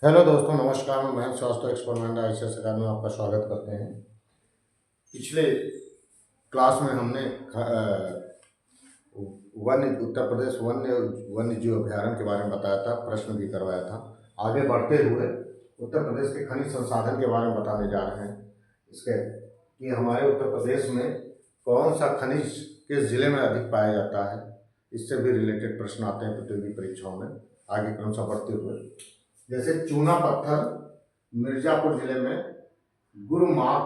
Hello दोस्तों, नमस्कार। मैं महेश श्रीवास्तव एक्सपेरिमेंट आईसीएस अकादमी में आपका स्वागत करते हैं। पिछले क्लास में हमने वन्य उत्तर प्रदेश वन्य जीव अभ्यारण्य के बारे में बताया था, प्रश्न भी करवाया था। आगे बढ़ते हुए उत्तर प्रदेश के खनिज संसाधन के बारे में बताने जा रहे हैं। इसके कि हमारे उत्तर प्रदेश में कौन सा खनिज किस जिले में अधिक पाया जाता है, इससे भी रिलेटेड प्रश्न आते हैं प्रतियोगी परीक्षाओं में। आगे क्रमशः बढ़ते हुए, जैसे चूना पत्थर मिर्जापुर जिले में गुरुमाक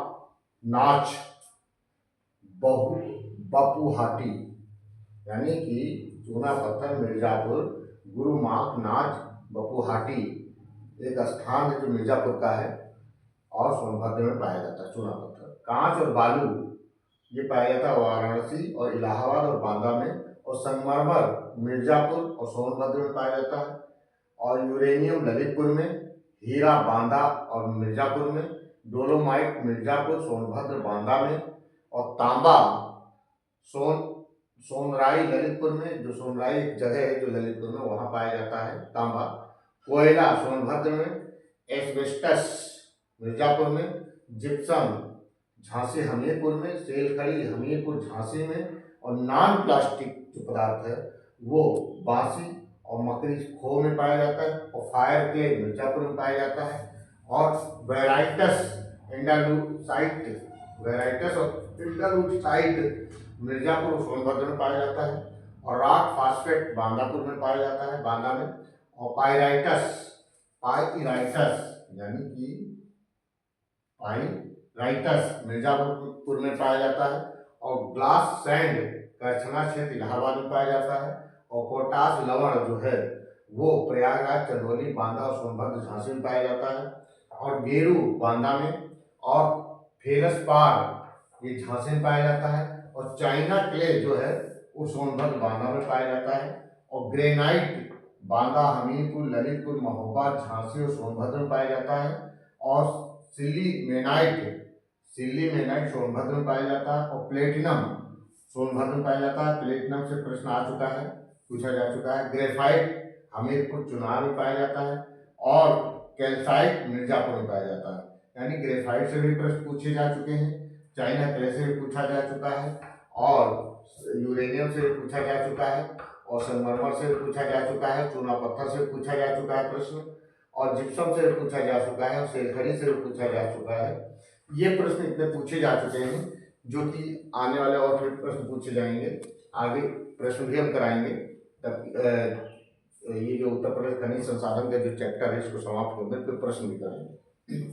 नाच बहु बपुहाटी, यानी कि चूना पत्थर मिर्जापुर गुरुमाक नाच बपुहाटी एक स्थान है जो मिर्जापुर का है और सोनभद्र में पाया जाता है। चूना पत्थर, कांच और बालू ये पाया जाता है वाराणसी और इलाहाबाद और बांदा में, और संगमरमर मिर्जापुर और सोनभद्र में पाया जाता है, और यूरेनियम ललितपुर में, हीरा बांदा और मिर्जापुर में, डोलोमाइट मिर्जापुर सोनभद्र बांदा में, और तांबा सोनराई ललितपुर में, जो सोनराई एक जगह है जो ललितपुर में, वहाँ पाया जाता है तांबा। कोयला सोनभद्र में, एस्बेस्टस मिर्जापुर में, जिप्सम झांसी हमीरपुर में, सेलखड़ी हमीरपुर झांसी में, और नॉन प्लास्टिक जो पदार्थ है वो बांसी और मकड़ी खो में पाया जाता है, और फायर क्ले मिर्जापुर में पाया जाता है, और वेराइटस और इंडालूसाइट मिर्जापुर और सोनभद्र में पाया जाता है, और रॉक फास्फेट बांदापुर में पाया जाता है, बांदा में, और पाइराइटस यानी कि पाइराइटस मिर्जापुर में पाया जाता है, और ग्लास सैंड करछना क्षेत्र इलाहाबाद में पाया जाता है, और पोटास लवण जो है वो प्रयागराज चंदौली बांदा और सोनभद्र झांसी में पाया जाता है, और गेरू बांदा में, और फेलसपार ये झांसी में पाया जाता है, और चाइना क्ले जो है वो सोनभद्र बांदा में पाया जाता है, और ग्रेनाइट बांदा हमीरपुर ललितपुर महोबा झांसी और सोनभद्र में पाया जाता है, और सिल्ली मेनाइट सोनभद्र में पाया जाता है, और प्लेटिनम सोनभद्र में पाया जाता है। प्लेटिनम से प्रश्न आ चुका है, पूछा जा चुका है। ग्रेफाइट हमीरपुर चुनार में पाया जाता है, और कैल्साइट मिर्जापुर में पाया जाता है। यानी ग्रेफाइट से भी प्रश्न पूछे जा चुके हैं, चाइना क्ले से भी पूछा जा चुका है, और यूरेनियम से भी पूछा जा चुका है, और संगमरमर से भी पूछा जा चुका है, चूना पत्थर से भी पूछा जा चुका है प्रश्न, और जिप्सम से भी पूछा जा चुका है, और सेलखड़ी से भी पूछा जा चुका है। ये प्रश्न इतने पूछे जा चुके हैं जो कि आने वाले और फिर प्रश्न पूछे जाएंगे। आगे प्रश्न भी हम कराएंगे। तब ये जो उत्तर प्रदेश खनिज संसाधन का जो चैप्टर है इसको समाप्त कर दें, फिर प्रश्न भी कराएंगे।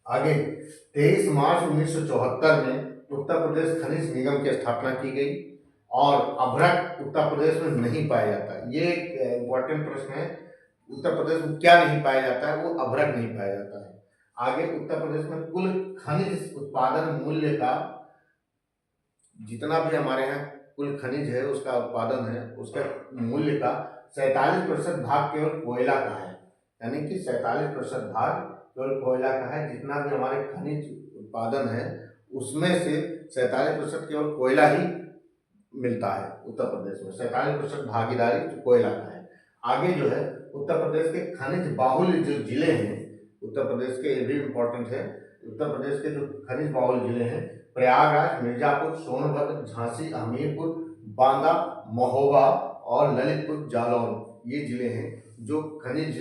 आगे 23 मार्च 1974 में उत्तर प्रदेश खनिज निगम की स्थापना की गई, और अभ्रक उत्तर प्रदेश में नहीं पाया जाता। ये एक इम्पोर्टेंट प्रश्न है, उत्तर प्रदेश में क्या नहीं पाया जाता है, वो अभ्रक नहीं पाया जाता है। आगे उत्तर प्रदेश में कुल खनिज उत्पादन मूल्य का, जितना भी हमारे यहाँ कुल खनिज है उसका उत्पादन है, उसका मूल्य का 47% भाग केवल कोयला का है। यानी कि 47% भाग केवल कोयला का है। जितना भी हमारे खनिज उत्पादन है उसमें से 47% केवल कोयला ही मिलता है उत्तर प्रदेश में। 47% भागीदारी कोयला का है। आगे जो है उत्तर प्रदेश के खनिज बाहुल जो जिले हैं उत्तर प्रदेश के, ये भी इम्पोर्टेंट है। उत्तर प्रदेश के जो खनिज बाहुल जिले हैं, प्रयागराज मिर्जापुर सोनभद्र झांसी हमीरपुर बांदा महोबा और ललितपुर जालौन, ये जिले हैं जो खनिज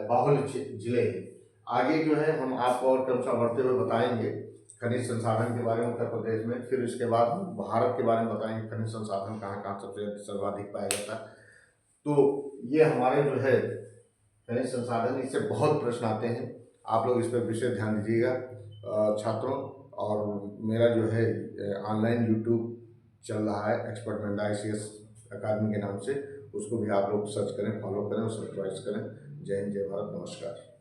बाहुल जिले हैं। आगे जो है हम आपको और क्रमशः बढ़ते हुए बताएंगे खनिज संसाधन के बारे में उत्तर प्रदेश में। फिर इसके बाद हम भारत के बारे में बताएंगे, खनिज संसाधन कहाँ कहाँ सबसे सर्वाधिक पाया जाता है। तो ये हमारे जो है खनिज संसाधन, इससे बहुत प्रश्न आते हैं। आप लोग इस पर विशेष ध्यान दीजिएगा छात्रों। और मेरा जो है ऑनलाइन यूट्यूब चल रहा है एक्सपर्टमेंट आईसीएस अकादमी के नाम से, उसको भी आप लोग सर्च करें, फॉलो करें और सब्सक्राइब करें। जय हिंद, जय भारत, नमस्कार।